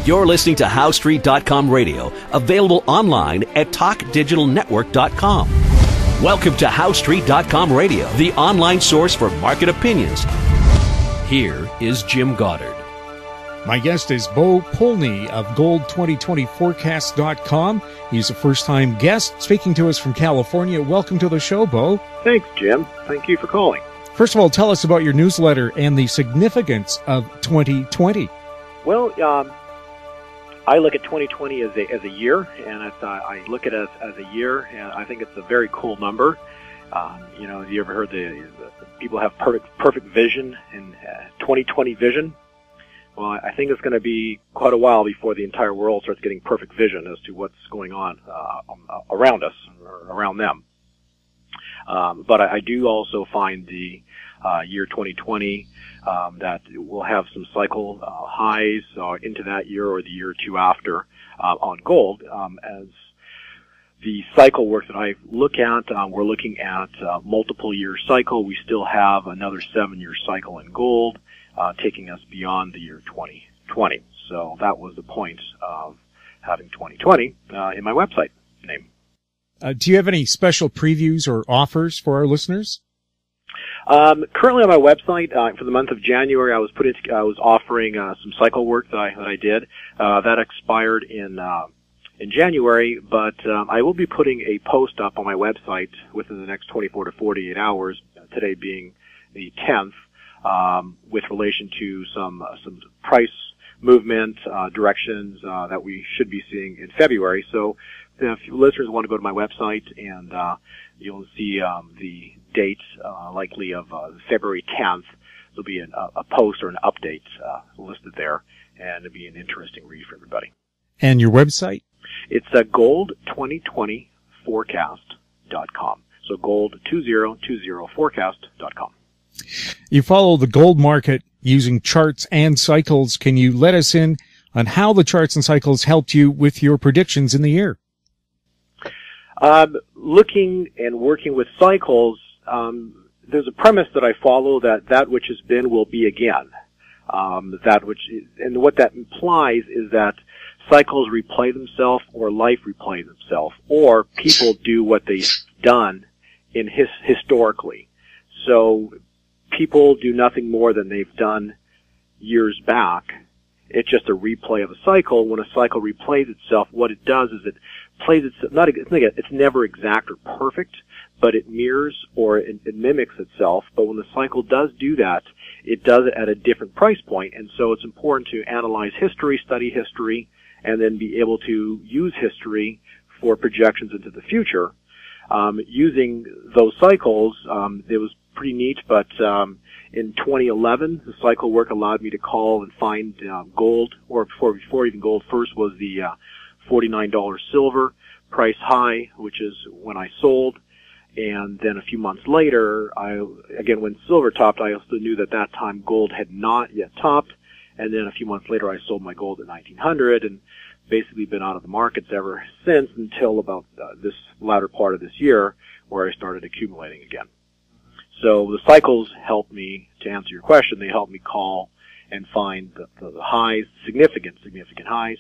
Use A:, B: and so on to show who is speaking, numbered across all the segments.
A: You're listening to HowStreet.com radio, available online at TalkDigitalNetwork.com. Welcome to HowStreet.com radio, the online source for market opinions. Here is Jim Goddard.
B: My guest is Bo Polny of Gold2020Forecast.com. He's a first-time guest speaking to us from California. Welcome to the show, Bo.
C: Thanks, Jim. Thank you for calling.
B: First of all, tell us about your newsletter and the significance of 2020.
C: Well, I look at 2020 as a year, and I look at it as a year, and I think it's a very cool number. You ever heard the people have perfect vision and 2020 vision? Well, I think it's going to be quite a while before the entire world starts getting perfect vision as to what's going on around us or around them. But I do also find the year 2020 that we'll have some cycle highs into that year or the year or two after on gold. As the cycle work that I look at, we're looking at multiple year cycle. We still have another 7-year cycle in gold, taking us beyond the year 2020. So that was the point of having 2020 in my website name.
B: Do you have any special previews or offers for our listeners?
C: Currently on my website, for the month of January, I was offering some cycle work that I did. That expired in January, but I will be putting a post up on my website within the next 24 to 48 hours, today being the 10th, with relation to some price movement directions that we should be seeing in February. So if listeners want to go to my website, and you'll see the date likely of February 10th, there'll be a post or an update listed there, and it'll be an interesting read for everybody.
B: And your website?
C: It's Gold2020Forecast.com. So Gold2020Forecast.com.
B: You follow the gold market using charts and cycles. Can you let us in on how the charts and cycles helped you with your predictions in the year?
C: Looking and working with cycles, there's a premise that I follow that which has been will be again. And what that implies is that cycles replay themselves, or life replays itself, or people do what they've done historically. So people do nothing more than they've done years back. It's just a replay of a cycle. When a cycle replays itself, what it does is it plays itself. It's never exact or perfect, but it mirrors or it mimics itself. But when the cycle does do that, it does it at a different price point. And so it's important to analyze history, study history, and then be able to use history for projections into the future. Using those cycles, it was pretty neat, but in 2011, the cycle work allowed me to call and find gold, or before even gold first was the $49 silver price high, which is when I sold. And then a few months later, when silver topped, I also knew that time gold had not yet topped. And then a few months later, I sold my gold at 1900, and basically been out of the markets ever since until about this latter part of this year, where I started accumulating again. So the cycles help me, to answer your question, they help me call and find the highs, significant highs,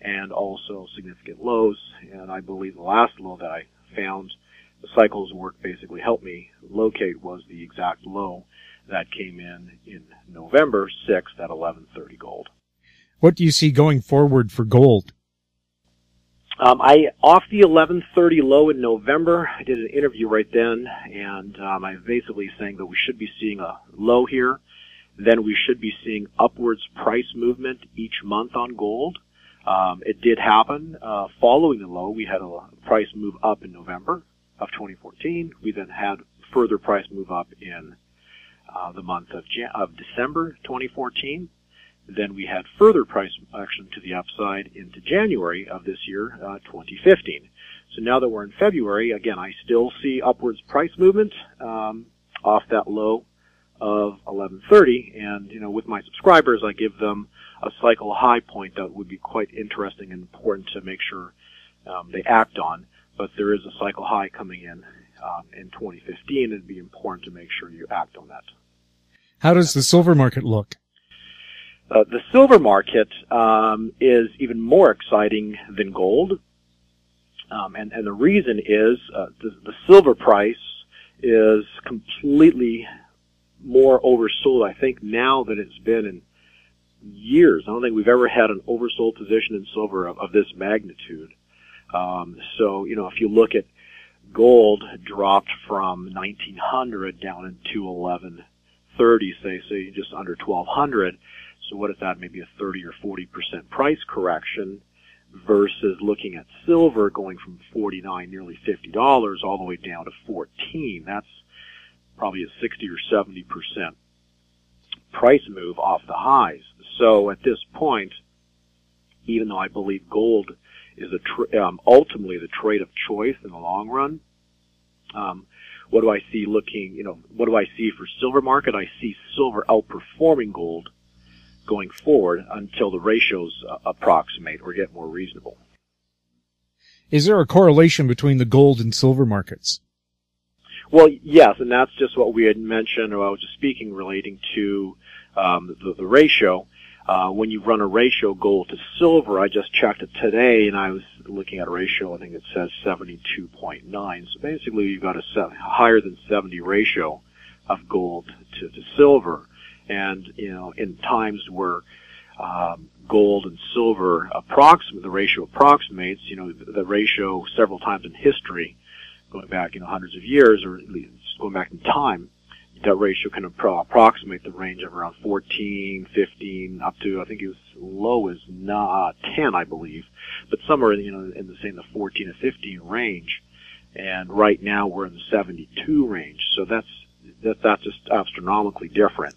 C: and also significant lows. And I believe the last low that I found, the cycles work basically helped me locate, was the exact low that came in November 6th at 1130 gold.
B: What do you see going forward for gold?
C: Off the 1130 low in November, I did an interview right then, and I'm basically saying that we should be seeing a low here. Then we should be seeing upwards price movement each month on gold. It did happen. Following the low, we had a price move up in November of 2014. We then had further price move up in the month of December 2014. Then we had further price action to the upside into January of this year, 2015. So now that we're in February, again, I still see upwards price movement off that low of 1130. And, with my subscribers, I give them a cycle high point that would be quite interesting and important to make sure they act on. But there is a cycle high coming in 2015, and it'd be important to make sure you act on that.
B: How does the silver market look?
C: The silver market is even more exciting than gold, and the reason is the silver price is completely more oversold, I think, now than it's been in years. I don't think we've ever had an oversold position in silver of this magnitude. So, if you look at gold dropped from 1900 down into 1130, say just under 1200. So what is that? Maybe a 30 or 40% price correction versus looking at silver going from $49, nearly $50 all the way down to $14. That's probably a 60 or 70% price move off the highs. So at this point, even though I believe gold is ultimately the trade of choice in the long run, what do I see what do I see for silver market? I see silver outperforming gold going forward until the ratios approximate or get more reasonable.
B: Is there a correlation between the gold and silver markets?
C: Well, yes, and that's just what we had mentioned, or I was just speaking relating to the ratio. When you run a ratio gold to silver, I just checked it today, and I was looking at a ratio, I think it says 72.9. So basically, you've got a higher than 70 ratio of gold to silver. And, in times where gold and silver the ratio approximates, the ratio several times in history, going back, hundreds of years, or at least going back in time, that ratio can approximate the range of around 14, 15, up to, I think it was low as 10, I believe, but somewhere, in the 14 to 15 range. And right now we're in the 72 range. So that's just astronomically different.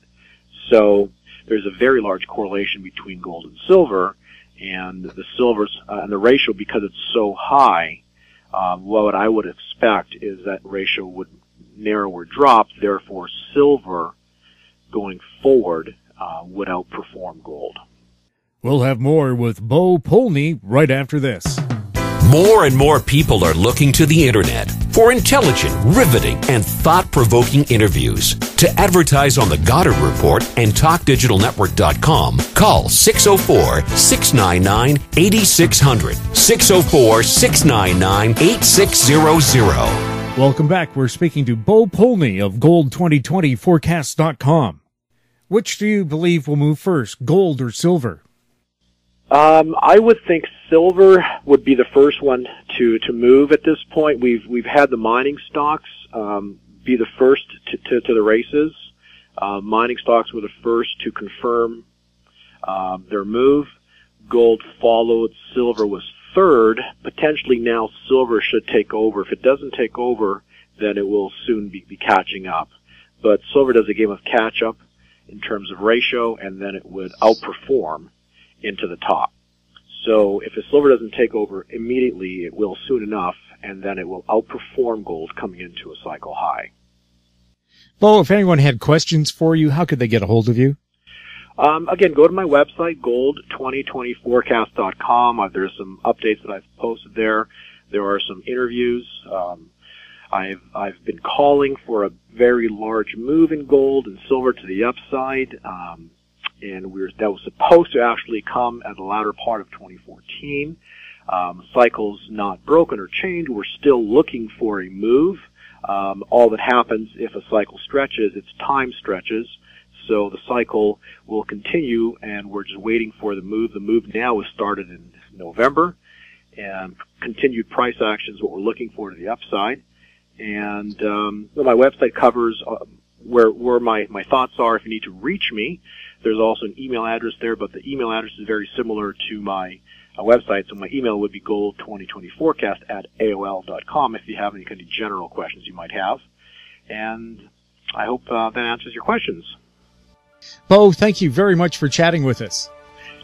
C: So there's a very large correlation between gold and silver, and the silver's and the ratio, because it's so high, what I would expect is that ratio would narrow or drop. Therefore, silver going forward would outperform gold.
B: We'll have more with Bo Polny right after this.
A: More and more people are looking to the internet for intelligent, riveting, and thought-provoking interviews. To advertise on the Goddard Report and TalkDigitalNetwork.com, call 604-699-8600, 604-699-8600.
B: Welcome back. We're speaking to Bo Polny of Gold2020Forecast.com. Which do you believe will move first, gold or silver?
C: I would think silver would be the first one to move at this point. We've had the mining stocks be the first to the races. Mining stocks were the first to confirm their move. Gold followed. Silver was third. Potentially now silver should take over. If it doesn't take over, then it will soon be catching up. But silver does a game of catch up in terms of ratio, and then it would outperform into the top. So if the silver doesn't take over immediately, it will soon enough, and then it will outperform gold coming into a cycle high.
B: Bo, if anyone had questions for you, how could they get a hold of you?
C: Again, go to my website, gold2020forecast.com. There's some updates that I've posted there. There are some interviews. I've been calling for a very large move in gold and silver to the upside. And that was supposed to actually come at the latter part of 2014. Cycle's not broken or changed. We're still looking for a move. All that happens if a cycle stretches, its time stretches. So the cycle will continue, and we're just waiting for the move. The move now has started in November, and continued price action is what we're looking for to the upside. And my website covers where my thoughts are if you need to reach me. There's also an email address there, but the email address is very similar to my website. So my email would be gold2020forecast@aol.com if you have any kind of general questions you might have. And I hope that answers your questions.
B: Bo, thank you very much for chatting with us.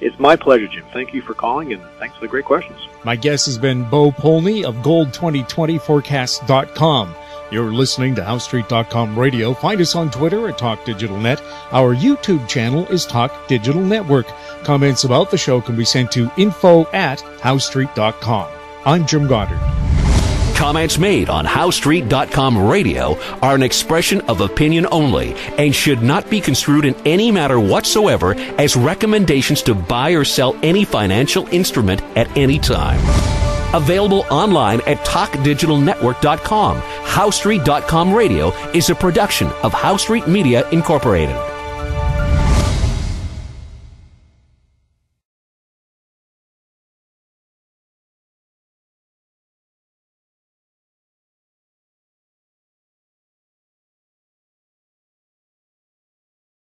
C: It's my pleasure, Jim. Thank you for calling, and thanks for the great questions.
B: My guest has been Bo Polny of Gold2020Forecast.com. You're listening to HoweStreet.com radio. Find us on Twitter at TalkDigitalNet. Our YouTube channel is Talk Digital Network. Comments about the show can be sent to info@HoweStreet.com. I'm Jim Goddard.
A: Comments made on HowStreet.com radio are an expression of opinion only and should not be construed in any matter whatsoever as recommendations to buy or sell any financial instrument at any time. Available online at TalkDigitalNetwork.com. HowStreet.com radio is a production of HowStreet Media Incorporated.